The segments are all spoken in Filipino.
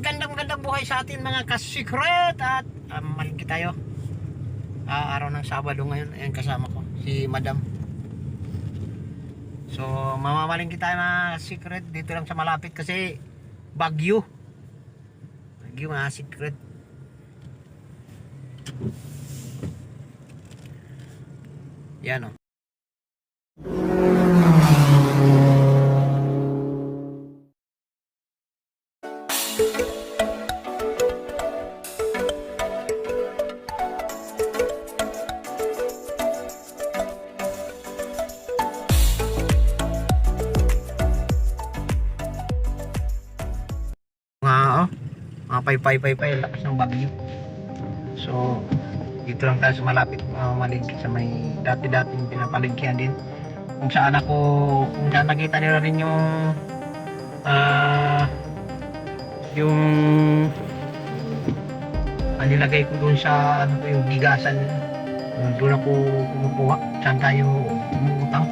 Magandang buhay sa atin mga ka-secret. At malingki tayo. Araw ng Sabado ngayon. Ayan, kasama ko si Madam. So mamamalingki tayo mga secret. Dito lang sa malapit kasi Baguio mga secret. Yan o. Mga pay lakas ng bagyo. So dito lang tayo sa malapit malingki sa may dati-dating pinapalingkihan din kung saan nakita nila rin yung nilagay ko doon sa yung bigasan. Doon ako kumukuha. Saan tayo umutang,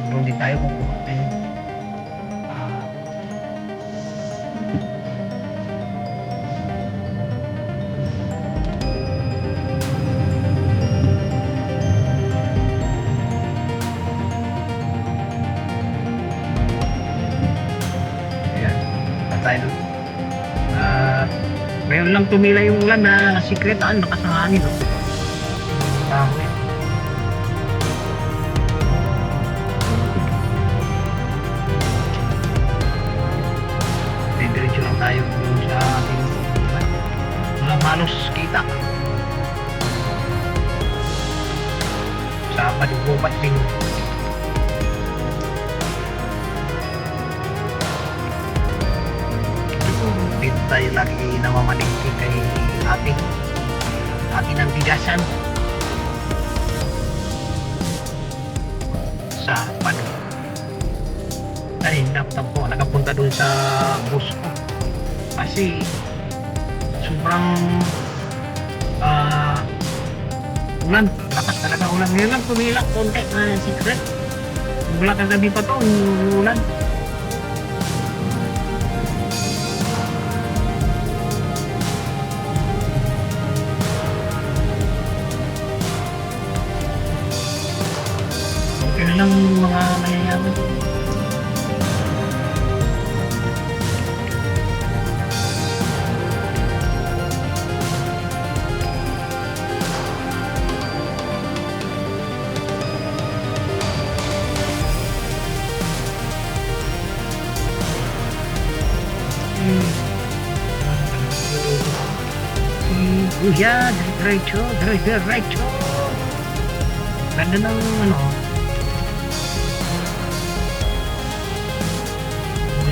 doon din tayo kumukuha. Tayo. Ngayon lang tumila yung ulan na sikretaan, lakas ng hangin. Diretso lang tayo sa ating walang halos kita. Sa Padigubat din. Dito tayo lagi namamalingki kay ate ng bigasan sa Pano. Ay, napatampo, nakapunta dun sa bus ko kasi sobrang ulan, lakas talaga ulan. Ngayon lang tumilak konti na secret. Mula kagabi pa to ulan. Yun lang mga mayayaman. Kuya, diretso. Ganda ng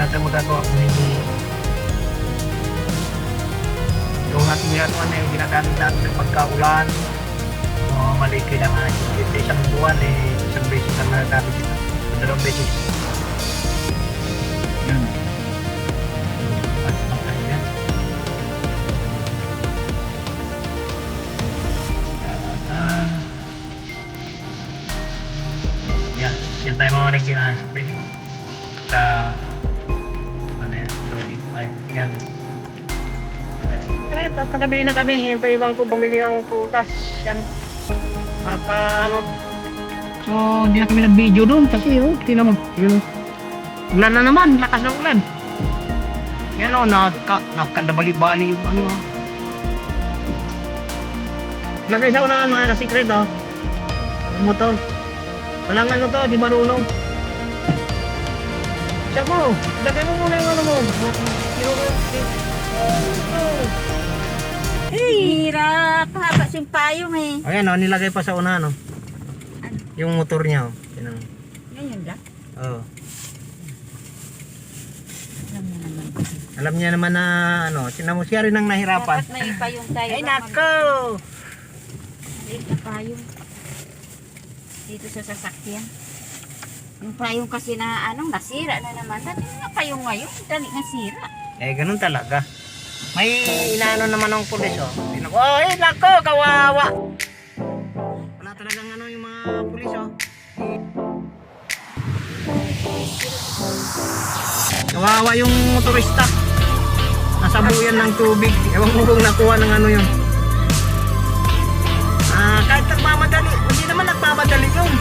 lahat ang magagawa kung hindi yung ating yung ginagamit natin ng pagkaulan mali kailangan isang buwan isang beses ang nagagamit ito, dalawang beses yun at yan yan tayo mga nagkinahan sa yan. Tatagabi na kami, ibang ko bumili ang putas. Yan. So, hindi na kami nag-video doon kasi tinan mo. Ulan na naman, lakas ng ulan. Yan nakakadabali-bali yung Lagay sa unahan mga ka-secret motor. Walang to, di marunong. Siya mo, lagay mo muna yung mo. Hirap, haba siyang payong Ayan nilagay pa sa una yung motor niya Ganyan ba? Oo. Alam niya naman na siya rin ang nahirapan. Dapat may payong tayo. Ay nako! Maliit na payong. Dito sa sasakyan. Yung payong kasi na nasira na naman. Dati nga payong ngayon, dali nasira. Ganun talaga. May inaano naman ng pulis Ay nako, kawawa. Wala talagang yung mga pulis Kawawa yung motorista. Nasabuyan ng tubig. Ewan ko kung nakuha ng ano yun. Kahit nagmamadali, hindi naman nagmamadali yun.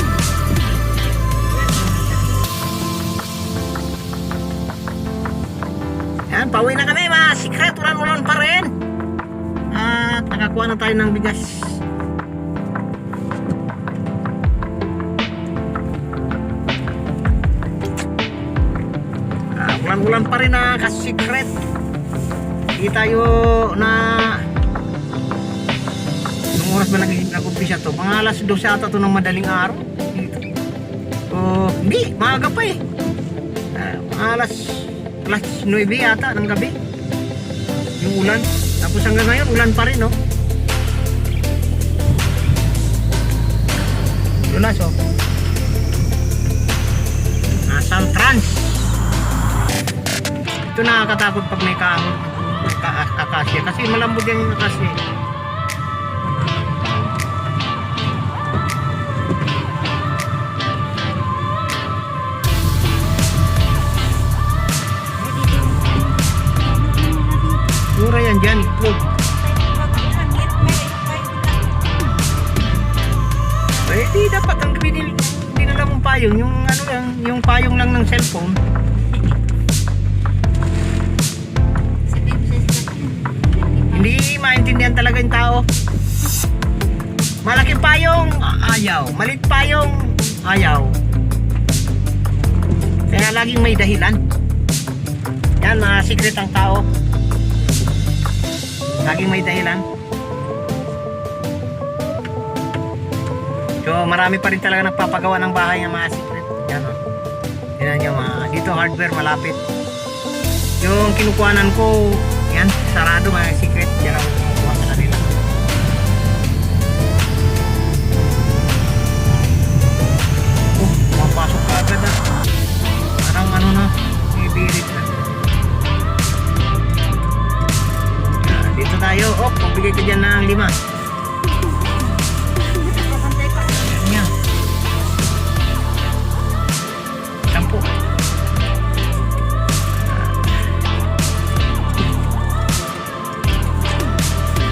Yan, pauwi na kami mga secret, ulan-ulan pa rin. At nakakuha na tayo ng bigas. Ulan-ulan pa rin na ka-secret. Hindi tayo na nung oras ba nag-umpisa to? Mga alas 12 ata to ng madaling araw. Hindi, maaga pa eh. Mga alas 9 ata ng gabi. Yung ulan. Tapos hanggang ngayon, ulan pa rin, no? Lunas, oh. Nasang trans. Ito nakakatakot pag may kakasya. Kasi malambot yung kakasya. Mura yan dyan, itlog. Eh di dapat ang binila mong payong, yung ano lang, yung payong lang ng cellphone. Hindi maintindihan talaga yung tao. Malaking payong, ayaw. Maliit payong, ayaw. Kaya laging may dahilan. Yan, mga secret ang tao. Laging may dahilan. So marami pa rin talaga nagpapagawa ng bahay ng mga secret. Yan o. Tignan nyo mga. Dito hardware malapit. Yung kinukuhanan ko, yan, sarado mga secret. Yan ang kinukuha sa kanila. Mapasok ka agad ah. Parang ano na, ibirit na. Dito tayo. Oh, magbigay ka dyan ng 5. Yan. 10.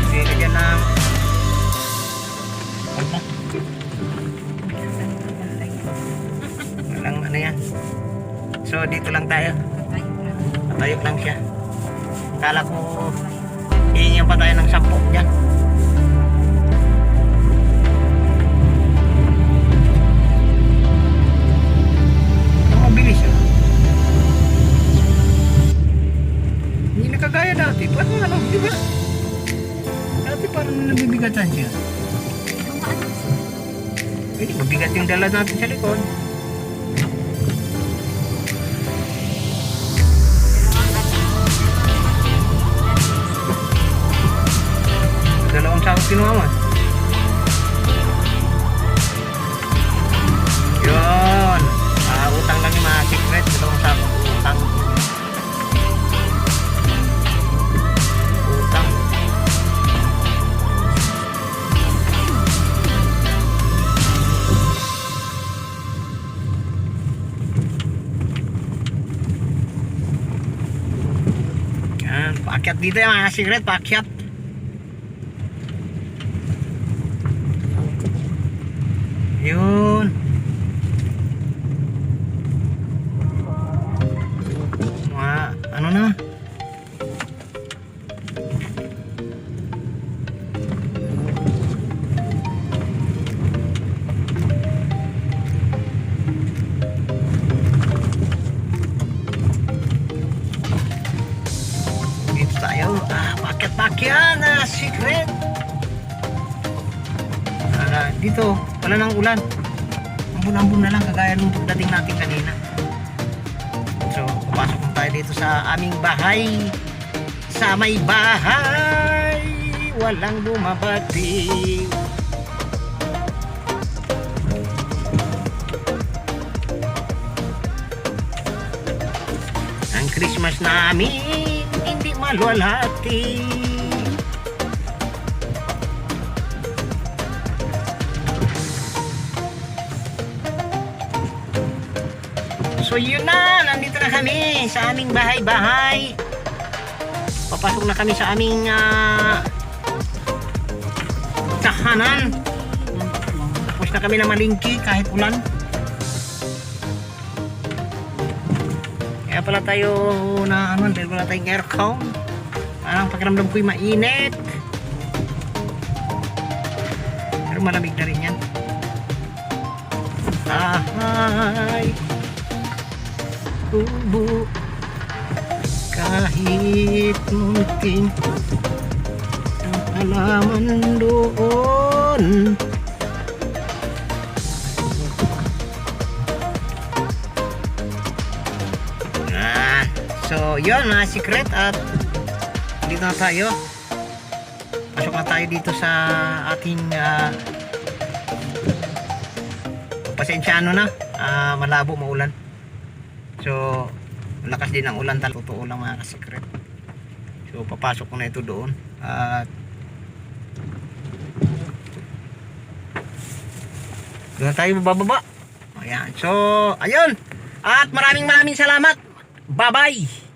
Magbigay ka dyan ng 10. Walang ano yan. So dito lang tayo. Tayo lang siya. Kala ko hihingan pa tayo ng 10 dyan. Ang mabilis yun. Hindi na kagaya dati. Parang ano, di ba? Dati parang nabibigatan siya. Eh, mabigat yung dala natin sa likod. Dalawang sakot kinuha mo. Yun. Utang lang yung mga secret. Dalawang sakot utang. Utang. Yan. Paakyat dito yung mga secret. Paakyat. Yun. Mga ano na. Dito tayo. Pakyat-pakyat na secret. Dito, wala nang ulan. Ambon-ambon na lang kagaya nung pagdating natin kanina. So, papasok na tayo dito sa aming bahay. Sa may bahay, walang bumabati. Ang Christmas namin hindi maluwalhati. So yun na, nandito na kami sa aming bahay-bahay. papasok na kami sa aming tahanan. Tapos na kami na malingki kahit ulan. Kaya pala tayo na ano, dahil wala tayong aircon. Parang pakiramdam ko'y mainit. Pero malamig na rin yan. Ay, tubo kahit munting ang halaman doon. So yun mga secret, at dito na tayo, pasok na tayo dito sa ating pasensyano na, malabo, maulan. So malakas din ang ulan, totoo lang mga secret. So papasok ko na ito doon at doon tayo bababa. Ayan, so ayun, at maraming salamat. Bye bye.